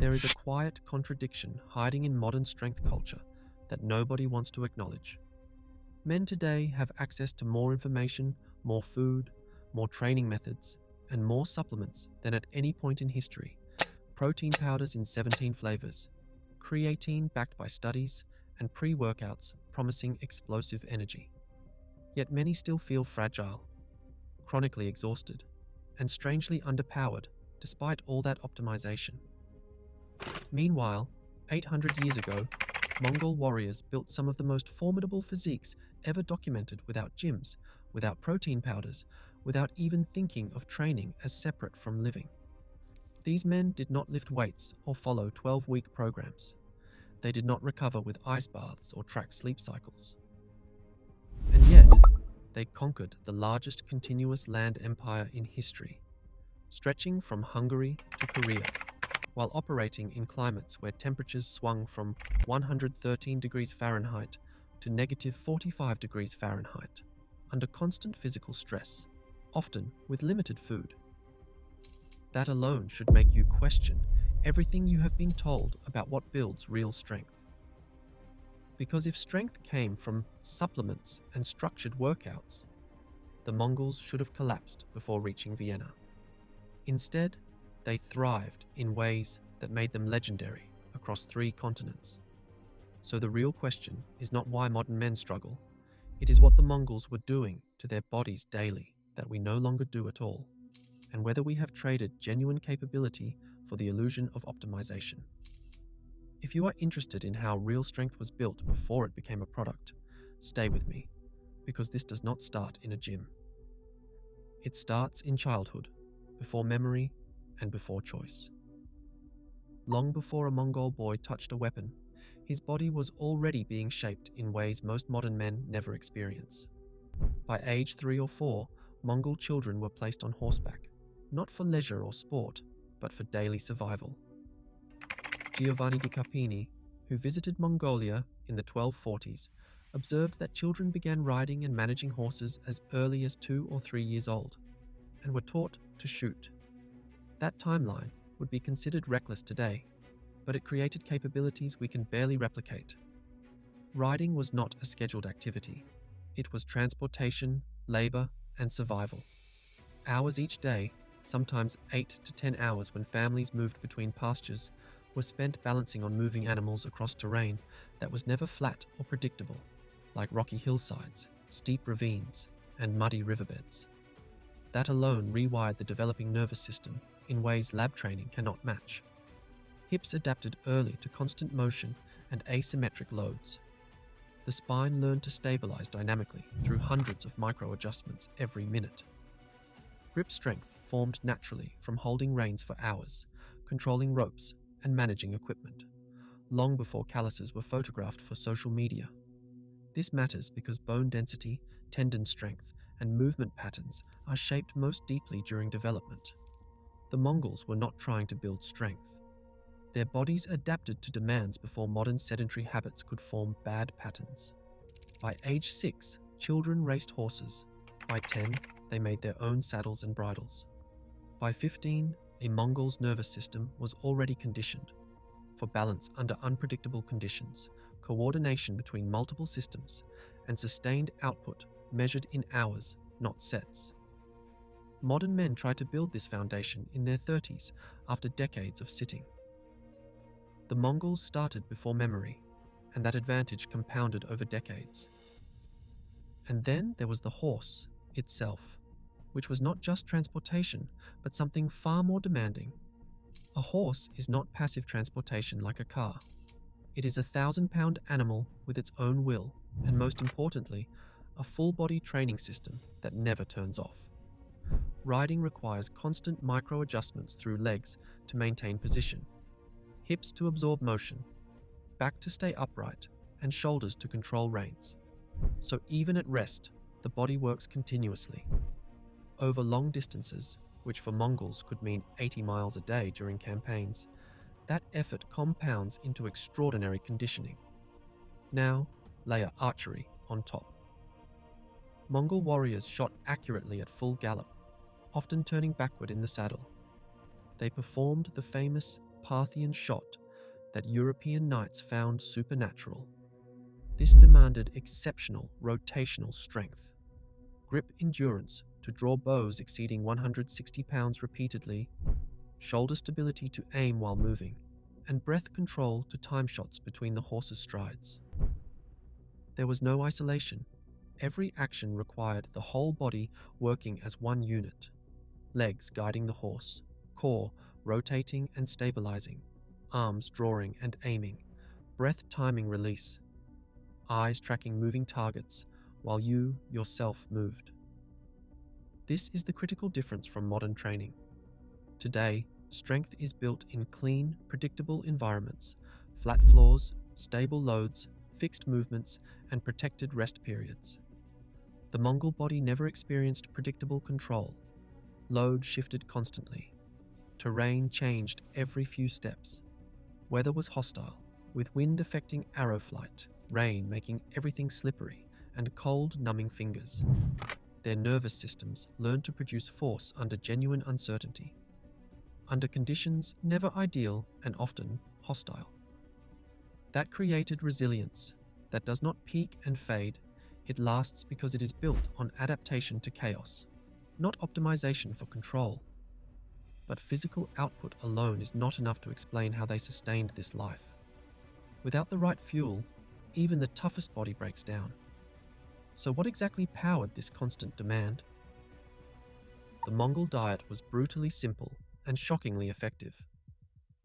there is a quiet contradiction hiding in modern strength culture that nobody wants to acknowledge. Men today have access to more information, more food, more training methods, and more supplements than at any point in history. Protein powders in 17 flavors, creatine backed by studies, and pre-workouts promising explosive energy. Yet many still feel fragile, chronically exhausted, and strangely underpowered despite all that optimization. Meanwhile, 800 years ago, Mongol warriors built some of the most formidable physiques ever documented without gyms, without protein powders, without even thinking of training as separate from living. These men did not lift weights or follow 12-week programs. They did not recover with ice baths or track sleep cycles. And yet, they conquered the largest continuous land empire in history, stretching from Hungary to Korea, while operating in climates where temperatures swung from 113 degrees Fahrenheit to negative 45 degrees Fahrenheit, under constant physical stress, often with limited food. That alone should make you question everything you have been told about what builds real strength. Because if strength came from supplements and structured workouts, the Mongols should have collapsed before reaching Vienna. Instead, they thrived in ways that made them legendary across 3 continents. So the real question is not why modern men struggle, it is what the Mongols were doing to their bodies daily that we no longer do at all, and whether we have traded genuine capability for the illusion of optimization. If you are interested in how real strength was built before it became a product, stay with me, because this does not start in a gym. It starts in childhood, before memory and before choice. Long before a Mongol boy touched a weapon, his body was already being shaped in ways most modern men never experience. By age 3 or 4, Mongol children were placed on horseback, not for leisure or sport, but for daily survival. Giovanni di Capini, who visited Mongolia in the 1240s, observed that children began riding and managing horses as early as 2 or 3 years old, and were taught to shoot. That timeline would be considered reckless today, but it created capabilities we can barely replicate. Riding was not a scheduled activity. It was transportation, labor, and survival. Hours each day, sometimes 8 to 10 hours when families moved between pastures, were spent balancing on moving animals across terrain that was never flat or predictable, like rocky hillsides, steep ravines, and muddy riverbeds. That alone rewired the developing nervous system in ways lab training cannot match. Hips adapted early to constant motion and asymmetric loads. The spine learned to stabilize dynamically through hundreds of micro-adjustments every minute. Grip strength formed naturally from holding reins for hours, controlling ropes, and managing equipment, long before calluses were photographed for social media. This matters because bone density, tendon strength, and movement patterns are shaped most deeply during development. The Mongols were not trying to build strength. Their bodies adapted to demands before modern sedentary habits could form bad patterns. By age 6, children raced horses. By 10, they made their own saddles and bridles. By 15, a Mongol's nervous system was already conditioned for balance under unpredictable conditions, coordination between multiple systems, and sustained output measured in hours, not sets. Modern men try to build this foundation in their 30s after decades of sitting. The Mongols started before memory, and that advantage compounded over decades. And then there was the horse itself, which was not just transportation, but something far more demanding. A horse is not passive transportation like a car. It is a 1,000-pound animal with its own will, and most importantly, a full-body training system that never turns off. Riding requires constant micro-adjustments through legs to maintain position, hips to absorb motion, back to stay upright, and shoulders to control reins. So even at rest, the body works continuously. Over long distances, which for Mongols could mean 80 miles a day during campaigns, that effort compounds into extraordinary conditioning. Now, layer archery on top. Mongol warriors shot accurately at full gallop, often turning backward in the saddle. They performed the famous Parthian shot that European knights found supernatural. This demanded exceptional rotational strength, grip endurance to draw bows exceeding 160 pounds repeatedly, shoulder stability to aim while moving, and breath control to time shots between the horse's strides. There was no isolation. Every action required the whole body working as one unit. Legs guiding the horse, core rotating and stabilizing, arms drawing and aiming, breath timing release, eyes tracking moving targets while you yourself moved. This is the critical difference from modern training. Today, strength is built in clean, predictable environments, flat floors, stable loads, fixed movements, and protected rest periods. The Mongol body never experienced predictable control. Load shifted constantly. Terrain changed every few steps. Weather was hostile, with wind affecting arrow flight, rain making everything slippery, and cold numbing fingers. Their nervous systems learned to produce force under genuine uncertainty, under conditions never ideal and often hostile. That created resilience that does not peak and fade. It lasts because it is built on adaptation to chaos, not optimization for control. But physical output alone is not enough to explain how they sustained this life. Without the right fuel, even the toughest body breaks down. So what exactly powered this constant demand? The Mongol diet was brutally simple and shockingly effective.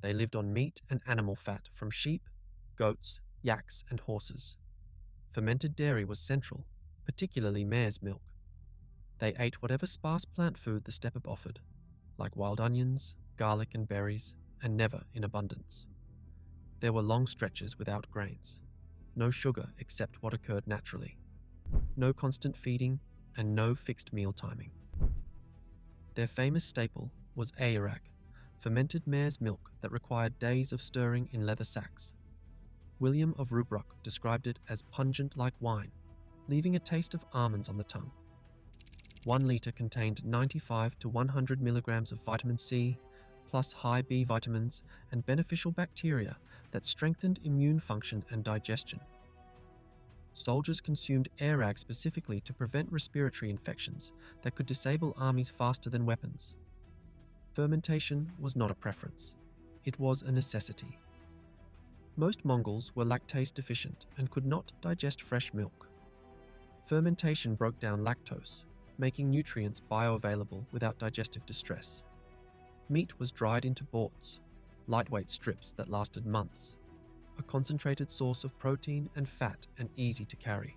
They lived on meat and animal fat from sheep, goats, yaks, and horses. Fermented dairy was central, particularly mare's milk. They ate whatever sparse plant food the steppe offered, like wild onions, garlic, and berries, and never in abundance. There were long stretches without grains, no sugar except what occurred naturally, no constant feeding, and no fixed meal timing. Their famous staple was irregular, fermented mare's milk that required days of stirring in leather sacks. William of Rubruck described it as pungent like wine, leaving a taste of almonds on the tongue. 1 liter contained 95 to 100 milligrams of vitamin C, plus high B vitamins and beneficial bacteria that strengthened immune function and digestion. Soldiers consumed airag specifically to prevent respiratory infections that could disable armies faster than weapons. Fermentation was not a preference. It was a necessity. Most Mongols were lactase deficient and could not digest fresh milk. Fermentation broke down lactose, making nutrients bioavailable without digestive distress. Meat was dried into borts, lightweight strips that lasted months, a concentrated source of protein and fat and easy to carry.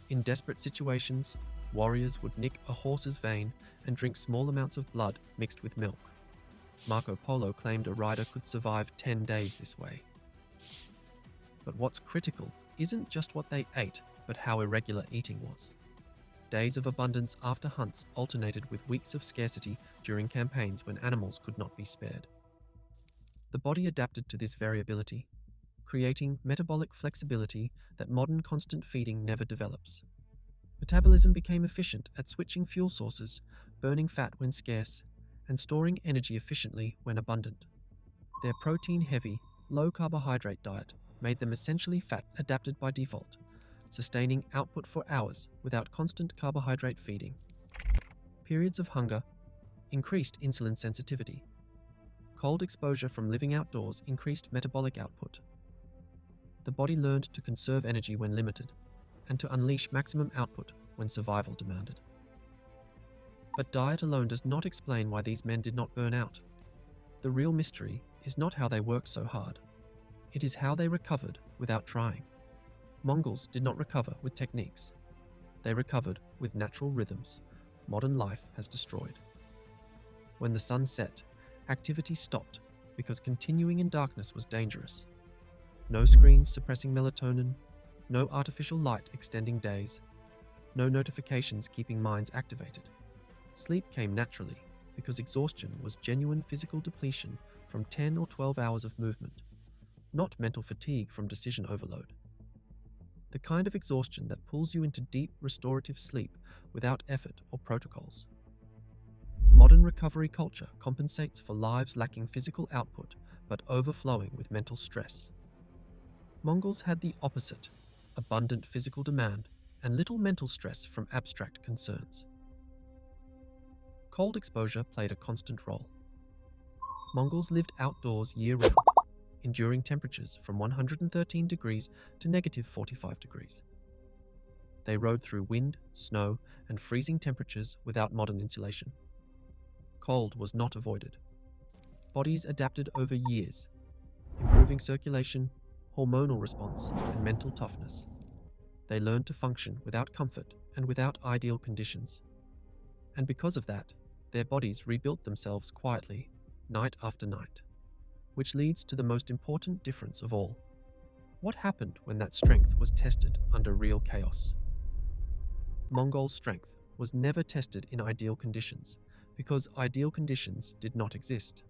In desperate situations, warriors would nick a horse's vein and drink small amounts of blood mixed with milk. Marco Polo claimed a rider could survive 10 days this way. But what's critical isn't just what they ate, but how irregular eating was. Days of abundance after hunts alternated with weeks of scarcity during campaigns when animals could not be spared. The body adapted to this variability, creating metabolic flexibility that modern constant feeding never develops. Metabolism became efficient at switching fuel sources, burning fat when scarce, and storing energy efficiently when abundant. Their protein-heavy, low-carbohydrate diet made them essentially fat adapted by default, sustaining output for hours without constant carbohydrate feeding. Periods of hunger increased insulin sensitivity. Cold exposure from living outdoors increased metabolic output. The body learned to conserve energy when limited, and to unleash maximum output when survival demanded. But diet alone does not explain why these men did not burn out. The real mystery is not how they worked so hard. It is how they recovered without trying. Mongols did not recover with techniques. They recovered with natural rhythms modern life has destroyed. When the sun set, activity stopped because continuing in darkness was dangerous. No screens suppressing melatonin, no artificial light extending days, no notifications keeping minds activated. Sleep came naturally because exhaustion was genuine physical depletion from 10 or 12 hours of movement, not mental fatigue from decision overload. The kind of exhaustion that pulls you into deep restorative sleep without effort or protocols. Modern recovery culture compensates for lives lacking physical output but overflowing with mental stress. Mongols had the opposite: abundant physical demand and little mental stress from abstract concerns. Cold exposure played a constant role. Mongols lived outdoors year-round, enduring temperatures from 113 degrees to negative 45 degrees. They rode through wind, snow, and freezing temperatures without modern insulation. Cold was not avoided. Bodies adapted over years, improving circulation, hormonal response, and mental toughness. They learned to function without comfort and without ideal conditions. And because of that, their bodies rebuilt themselves quietly, night after night. Which leads to the most important difference of all. What happened when that strength was tested under real chaos? Mongol strength was never tested in ideal conditions because ideal conditions did not exist.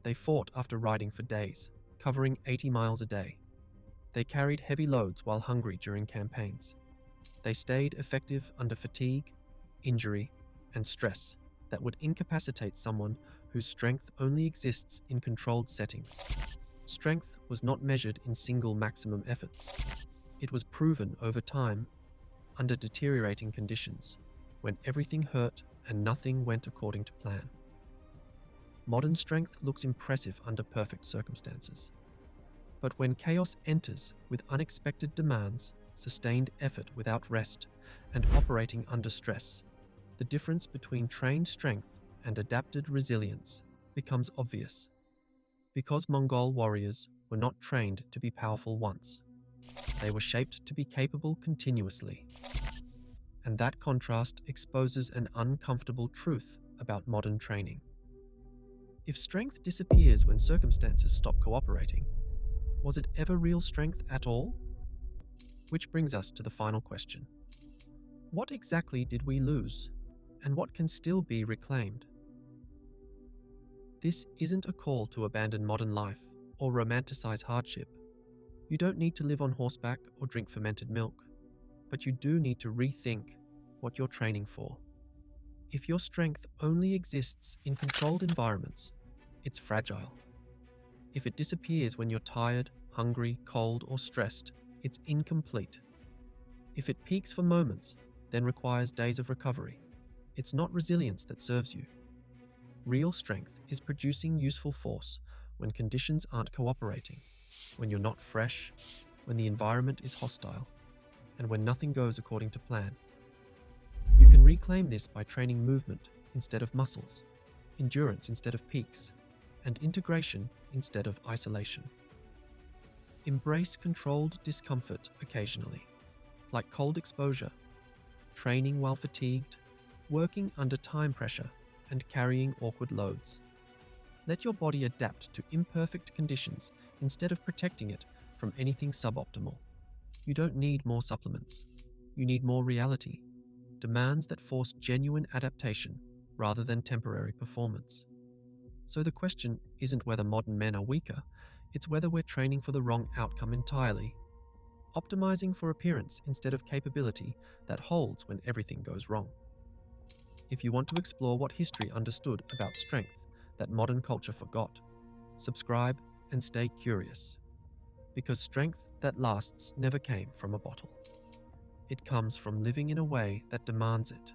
They fought after riding for days, covering 80 miles a day. They carried heavy loads while hungry during campaigns. They stayed effective under fatigue, injury, and stress that would incapacitate someone whose strength only exists in controlled settings. Strength was not measured in single maximum efforts. It was proven over time under deteriorating conditions, when everything hurt and nothing went according to plan. Modern strength looks impressive under perfect circumstances. But when chaos enters with unexpected demands, sustained effort without rest, and operating under stress, the difference between trained strength and adapted resilience becomes obvious. Because Mongol warriors were not trained to be powerful once, they were shaped to be capable continuously. And that contrast exposes an uncomfortable truth about modern training. If strength disappears when circumstances stop cooperating, was it ever real strength at all? Which brings us to the final question. What exactly did we lose, and what can still be reclaimed? This isn't a call to abandon modern life or romanticize hardship. You don't need to live on horseback or drink fermented milk, but you do need to rethink what you're training for. If your strength only exists in controlled environments, it's fragile. If it disappears when you're tired, hungry, cold, or stressed, it's incomplete. If it peaks for moments, then requires days of recovery, it's not resilience that serves you. Real strength is producing useful force when conditions aren't cooperating, when you're not fresh, when the environment is hostile, and when nothing goes according to plan. You can reclaim this by training movement instead of muscles, endurance instead of peaks, and integration instead of isolation. Embrace controlled discomfort occasionally, like cold exposure, training while fatigued, working under time pressure, and carrying awkward loads. Let your body adapt to imperfect conditions instead of protecting it from anything suboptimal. You don't need more supplements. You need more reality, demands that force genuine adaptation rather than temporary performance. So the question isn't whether modern men are weaker, it's whether we're training for the wrong outcome entirely, optimizing for appearance instead of capability that holds when everything goes wrong. If you want to explore what history understood about strength that modern culture forgot, subscribe and stay curious. Because strength that lasts never came from a bottle. It comes from living in a way that demands it.